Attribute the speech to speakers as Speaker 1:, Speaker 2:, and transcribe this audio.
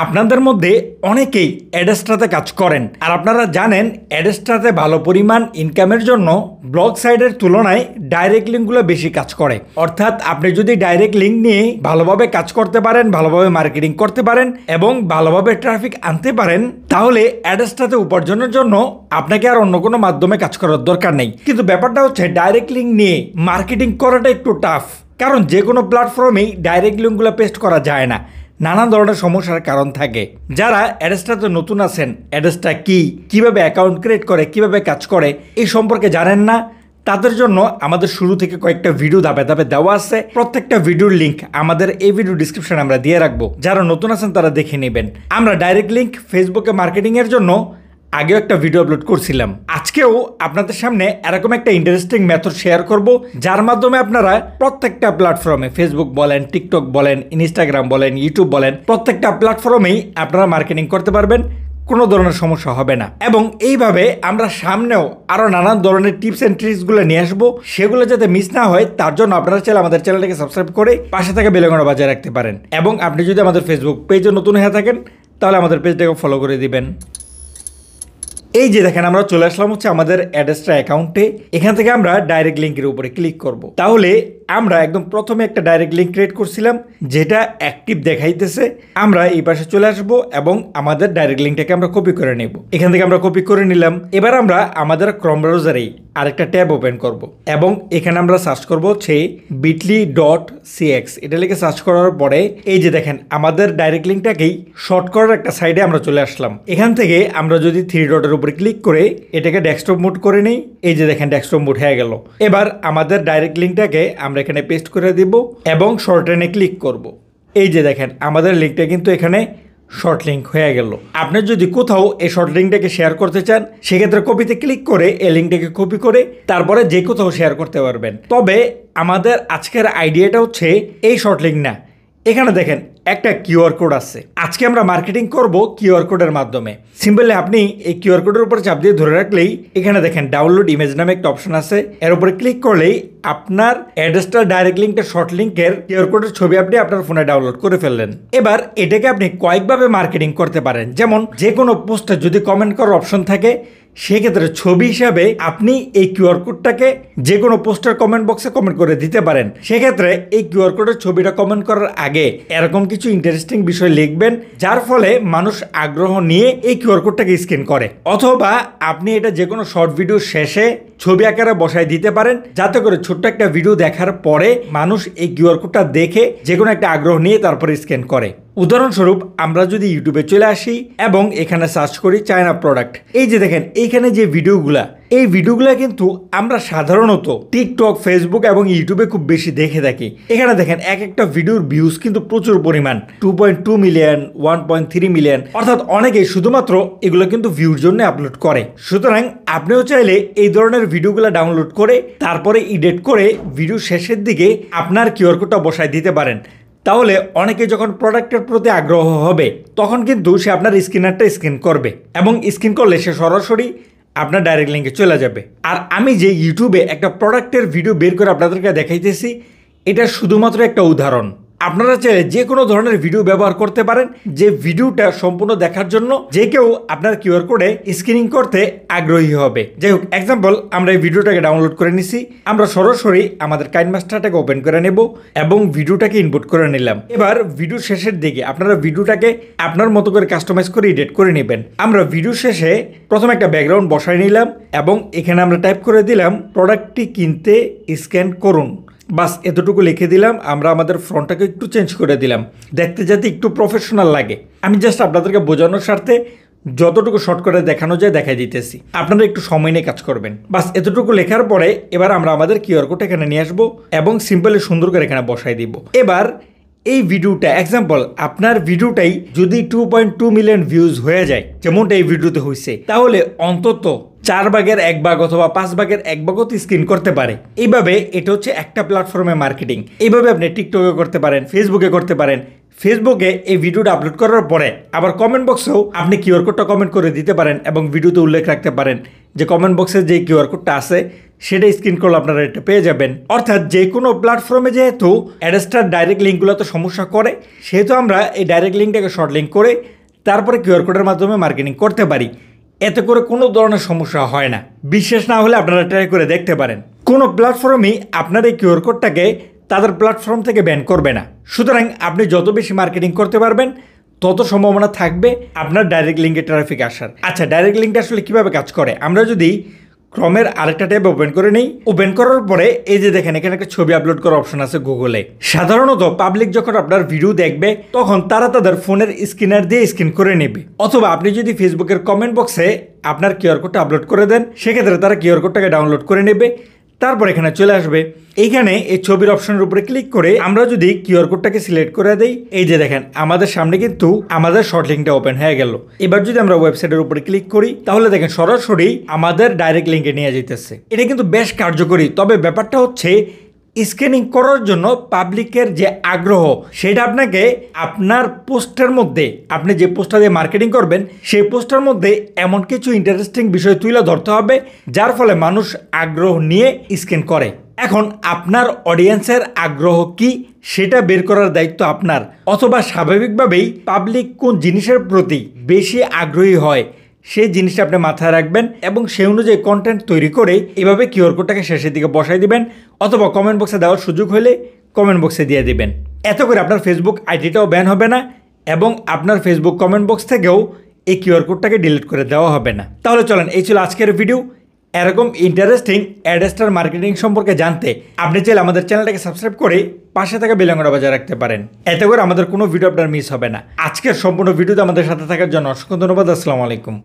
Speaker 1: আপনাদের মধ্যে অনেকেই অ্যাডস্টাতে কাজ করেন আর আপনারা জানেন অ্যাডস্টাতে ভালো পরিমাণ ইনকামের জন্য ব্লগ সাইটের তুলনায় ডাইরেক্ট লিঙ্কগুলো বেশি কাজ করে। অর্থাৎ আপনি যদি ডাইরেক্ট লিঙ্ক নিয়ে ভালোভাবে কাজ করতে পারেন, ভালোভাবে মার্কেটিং করতে পারেন এবং ভালোভাবে ট্রাফিক আনতে পারেন, তাহলে অ্যাডস্টাতে উপার্জনের জন্য আপনাকে আর অন্য কোনো মাধ্যমে কাজ করার দরকার নেই। কিন্তু ব্যাপারটা হচ্ছে ডাইরেক্ট লিঙ্ক নিয়ে মার্কেটিং করাটা একটু টাফ, কারণ যে কোনো প্ল্যাটফর্মেই ডাইরেক্ট লিঙ্কগুলো পেস্ট করা যায় না, নানান ধরনের সমস্যার কারণ থাকে। যারা অ্যাডস্টাতে নতুন আছেন, অ্যাডস্টা কি, কিভাবে অ্যাকাউন্ট ক্রিয়েট করে, কিভাবে কাজ করে এই সম্পর্কে জানেন না, তাদের জন্য আমাদের শুরু থেকে কয়েকটা ভিডিও ধাপে ধাপে দেওয়া আছে। প্রত্যেকটা ভিডিওর লিঙ্ক আমাদের এই ভিডিও ডিসক্রিপশনে আমরা দিয়ে রাখবো, যারা নতুন আছেন তারা দেখে নেবেন। আমরা ডাইরেক্ট লিঙ্ক ফেসবুকে মার্কেটিং এর জন্য আগেও একটা ভিডিও আপলোড করছিলাম। আজকেও আপনাদের সামনে এরকম একটা ইন্টারেস্টিং মেথড শেয়ার করব, যার মাধ্যমে আপনারা প্রত্যেকটা প্ল্যাটফর্মে, ফেসবুক বলেন, টিকটক বলেন, ইনস্টাগ্রাম বলেন, ইউটিউব বলেন, প্রত্যেকটা প্ল্যাটফর্মেই আপনারা মার্কেটিং করতে পারবেন, কোনো ধরনের সমস্যা হবে না। এবং এইভাবে আমরা সামনেও আরও নানান ধরনের টিপস অ্যান্ড ট্রিক্সগুলো নিয়ে আসবো, সেগুলো যাতে মিস না হয় তার জন্য আপনারা চাইলে আমাদের চ্যানেলটাকে সাবস্ক্রাইব করে পাশে থাকা বেল আইকনটা বাজিয়ে রাখতে পারেন। এবং আপনি যদি আমাদের ফেসবুক পেজে নতুন হয়ে থাকেন তাহলে আমাদের পেজটাকে ফলো করে দিবেন। এই যে দেখেন, আমরা চলে আসলাম হচ্ছে আমাদের অ্যাডস্টা অ্যাকাউন্টে। এখান থেকে আমরা ডাইরেক্ট লিঙ্কের উপরে ক্লিক করব। তাহলে আমরা একদম প্রথমে একটা ডাইরেক্ট লিঙ্ক ক্রিয়েট করছিলাম যেটা অ্যাক্টিভ দেখাইতেছে। আমরা এই পাশে চলে আসব এবং আমাদের ডাইরেক্ট লিঙ্কটাকে আমরা কপি করে নেব। এখান থেকে আমরা কপি করে নিলাম। এবার আমরা আমাদের ক্রোম ব্রাউজারেই আরেকটা ট্যাব ওপেন করব এবং এখানে আমরা সার্চ করব হচ্ছে bit.ly.cx। এটা লিখে সার্চ করার পরে এই যে দেখেন, আমাদের ডাইরেক্ট লিঙ্কটাকেই শর্ট করার একটা সাইডে আমরা চলে আসলাম। এখান থেকে আমরা যদি 3 ডটের উপরে ক্লিক করে এটাকে ডেস্কটপ মোড করে নেই, এই যে দেখেন ডেস্কটপ মোড হয়ে গেল। এবার আমাদের ডাইরেক্ট লিঙ্কটাকে আমরা এখানে পেস্ট করে দিব এবং শর্টেনে ক্লিক করব। এই যে দেখেন, আমাদের লিঙ্কটা কিন্তু এখানে শর্ট লিঙ্ক হয়ে গেল। আপনি যদি কোথাও এই শর্ট লিঙ্কটাকে শেয়ার করতে চান, সেক্ষেত্রে কপিতে ক্লিক করে এই লিঙ্কটাকে কপি করে তারপরে যে কোথাও শেয়ার করতে পারবেন। তবে আমাদের আজকের আইডিয়াটা হচ্ছে এই শর্ট লিঙ্ক না, এখানে দেখেন একটা কিউআর কোড আছে। আজকে আমরা মার্কেটিং করব কিউআর কোডের মাধ্যমে। সিম্পলি আপনি এই কিউআর কোডের উপর চাপ দিয়ে ধরে রাখলেই এখানে দেখেন ডাউনলোড ইমেজ নামে একটা অপশন আছে, এর উপরে ক্লিক করলেই আপনার অ্যাড্রেসটা ডাইরেক্ট লিঙ্কটা শর্ট লিঙ্কের কিউআর কোডের ছবি আপনি আপনার ফোনে ডাউনলোড করে ফেললেন। এবার এটাকে আপনি কয়েকভাবে মার্কেটিং করতে পারেন। যেমন যে কোনো পোস্টে যদি কমেন্ট করার অপশন থাকে, সেক্ষেত্রে ছবি হিসাবে আপনি এই কিউআর কোডটাকে যে কোনো পোস্টের কমেন্ট বক্সে কমেন্ট করে দিতে পারেন। সেক্ষেত্রে এই কিউআর কোডের ছবিটা কমেন্ট করার আগে এরকম কিছু ইন্টারেস্টিং বিষয় লিখবেন, যার ফলে মানুষ আগ্রহ নিয়ে এই কিউআর কোডটাকে স্ক্যান করে। অথবা আপনি এটা যে কোনো শর্ট ভিডিও শেষে ছবি আকারে বসায় দিতে পারেন, যাতে করে ছোট্ট একটা ভিডিও দেখার পরে মানুষ এই কিউআর কোডটা দেখে যে কোনো একটা আগ্রহ নিয়ে তারপরে স্ক্যান করে। উদাহরণস্বরূপ আমরা যদি ইউটিউবে চলে আসি এবং এখানে সার্চ করি চায়না প্রোডাক্ট, এই যে দেখেন এইখানে যে ভিডিওগুলা, এই ভিডিওগুলা কিন্তু আমরা সাধারণত টিকটক, ফেসবুক এবং ইউটিউবে খুব বেশি দেখে থাকি। এখানে দেখেন এক একটা ভিডিওর ভিউজ কিন্তু প্রচুর পরিমাণ, 2.2 মিলিয়ন, 1.3 মিলিয়ন, অর্থাৎ অনেকেই শুধুমাত্র এগুলো কিন্তু ভিউর জন্য আপলোড করে। সুতরাং আপনিও চাইলে এই ধরনের ভিডিওগুলো ডাউনলোড করে তারপরে এডিট করে ভিডিও শেষের দিকে আপনার কিউআর কোডটা বসায় দিতে পারেন। তাহলে অনেকে যখন প্রোডাক্টের প্রতি আগ্রহ হবে তখন কিন্তু সে আপনার স্ক্রিনারটা স্ক্যান করবে এবং স্ক্যান করলে সে সরাসরি আপনার ডাইরেক্ট লিঙ্কে চলে যাবে। আর আমি যে ইউটিউবে একটা প্রোডাক্টের ভিডিও বের করে আপনাদেরকে দেখাইতেছি, এটা শুধুমাত্র একটা উদাহরণ। আপনারা চাইলে যে কোনো ধরনের ভিডিও ব্যবহার করতে পারেন, যে ভিডিওটা সম্পূর্ণ দেখার জন্য যে কেউ আপনার কিউআর কোডে স্ক্যানিং করতে আগ্রহী হবে। যাই হোক, এক্সাম্পল আমরা এই ভিডিওটাকে ডাউনলোড করে নিছি, আমরা সরাসরি আমাদের কাইনমাস্টারটাকে ওপেন করে নেব এবং ভিডিওটাকে ইনপুট করে নিলাম। এবার ভিডিও শেষের দিকে আপনারা ভিডিওটাকে আপনার মতো করে কাস্টমাইজ করে এডিট করে নেবেন। আমরা ভিডিও শেষে প্রথমে একটা ব্যাকগ্রাউন্ড বসাই নিলাম এবং এখানে আমরা টাইপ করে দিলাম প্রোডাক্টটি কিনতে স্ক্যান করুন। বাস এতটুকু লিখে দিলাম। আমরা আমাদের ফ্রন্টটাকে একটু চেঞ্জ করে দিলাম দেখতে যাতে একটু প্রফেশনাল লাগে। আমি জাস্ট আপনাদেরকে বোঝানোর স্বার্থে যতটুকু শর্ট করে দেখানো যায় দেখাই দিতেছি, আপনারা একটু সময় নিয়ে কাজ করবেন। বাস এতটুকু লেখার পরে এবার আমরা আমাদের কিউআর কোড এখানে নিয়ে আসবো এবং সিম্পলি সুন্দর করে এখানে বসাই দিব। এবার এই ভিডিওটা এক্সাম্পল, আপনার ভিডিওটাই যদি 2.2 মিলিয়ন ভিউজ হয়ে যায়, যেমনটা এই ভিডিওতে হয়েছে, তাহলে অন্তত 4 ভাগের 1 ভাগ অথবা 5 ভাগের 1 ভাগও স্ক্রিন করতে পারে। এইভাবে এটা হচ্ছে একটা প্ল্যাটফর্মে মার্কেটিং। এইভাবে আপনি টিকটকে করতে পারেন, ফেসবুকে করতে পারেন। ফেসবুকে এই ভিডিওটা আপলোড করার পরে আবার কমেন্ট বক্সেও আপনি কিউআর কোডটা কমেন্ট করে দিতে পারেন এবং ভিডিওতে উল্লেখ রাখতে পারেন যে কমেন্ট বক্সে যে কিউআর কোডটা আছে সেটা স্ক্রিন করলে আপনারা এটা পেয়ে যাবেন। অর্থাৎ যে কোনো প্ল্যাটফর্মে যেহেতু অ্যাডস্টার ডাইরেক্ট লিঙ্কগুলো তো সমস্যা করে, সেহেতু আমরা এই ডাইরেক্ট লিঙ্কটাকে শর্ট লিঙ্ক করে তারপরে কিউআর কোডের মাধ্যমে মার্কেটিং করতে পারি। এতে করে কোনো ধরনের সমস্যা হয় না। বিশ্বাস না হলে আপনারা ট্রাই করে দেখতে পারেন। কোনো প্ল্যাটফর্মই আপনার এই কিউআর কোডটাকে তাদের প্ল্যাটফর্ম থেকে ব্যান করবে না। সুতরাং আপনি যত বেশি মার্কেটিং করতে পারবেন তত সম্ভাবনা থাকবে আপনার ডাইরেক্ট লিঙ্কে ট্রাফিক আসার। আচ্ছা, ডাইরেক্ট লিঙ্কটা আসলে কীভাবে কাজ করে? আমরা যদি ক্রমের আরেকটা ট্যাব ওপেন করে নিই, ওপেন করার পরে এই যে দেখেন এখানে একটা ছবি আপলোড করার অপশন আছে গুগলে। সাধারণত পাবলিক যখন আপনার ভিডিও দেখবে তখন তারা তাদের ফোনের স্ক্রিনার দিয়ে স্ক্রিন করে নেবে, অথবা আপনি যদি ফেসবুকের কমেন্ট বক্সে আপনার কিউআর কোডটা আপলোড করে দেন সেক্ষেত্রে তারা কিউআর কোডটাকে ডাউনলোড করে নেবে, তারপর এখানে চলে আসবে। এইখানে এই ছবির অপশনের উপরে ক্লিক করে আমরা যদি কিউআর কোডটাকে সিলেক্ট করে দেই, এই যে দেখেন আমাদের সামনে কিন্তু আমাদের শর্ট লিঙ্কটা ওপেন হয়ে গেল। এবার যদি আমরা ওয়েবসাইটের উপরে ক্লিক করি তাহলে দেখেন সরাসরি আমাদের ডাইরেক্ট লিঙ্কে নিয়ে যেতেছে। এটা কিন্তু বেশ কার্যকরী। তবে ব্যাপারটা হচ্ছে স্ক্যানিং করার জন্য পাবলিকের যে আগ্রহ সেটা আপনাকে আপনার পোস্টের মধ্যে, আপনি যে পোস্টটা দিয়ে মার্কেটিং করবেন সেই পোস্টের মধ্যে এমন কিছু ইন্টারেস্টিং বিষয় তুলে ধরতে হবে যার ফলে মানুষ আগ্রহ নিয়ে স্ক্যান করে। এখন আপনার অডিয়েন্সের আগ্রহ কি সেটা বের করার দায়িত্ব আপনার, অথবা স্বাভাবিকভাবেই পাবলিক কোন জিনিসের প্রতি বেশি আগ্রহী হয় সেই জিনিসটা আপনি মাথায় রাখবেন এবং সেই অনুযায়ী কন্টেন্ট তৈরি করে এভাবে কিউআর কোডটাকে শেষের দিকে বসাই দিবেন, অথবা কমেন্ট বক্সে দেওয়ার সুযোগ হলে কমেন্ট বক্সে দিয়ে দিবেন। এতে করে আপনার ফেসবুক আইডিটাও ব্যান হবে না এবং আপনার ফেসবুক কমেন্ট বক্স থেকেও এই কিউআর কোডটাকে ডিলিট করে দেওয়া হবে না। তাহলে চলেন, এই ছিল আজকের ভিডিও। এরকম ইন্টারেস্টিং অ্যাডস্টার মার্কেটিং সম্পর্কে জানতে আপনি চাইলে আমাদের চ্যানেলটাকে সাবস্ক্রাইব করে পাশে থাকা বেল আইকনটা বাজায় রাখতে পারেন। এতে করে আমাদের কোনো ভিডিও আপনার মিস হবে না। আজকের সম্পূর্ণ ভিডিওতে আমাদের সাথে থাকার জন্য অসংখ্য ধন্যবাদ। আসসালামু আলাইকুম।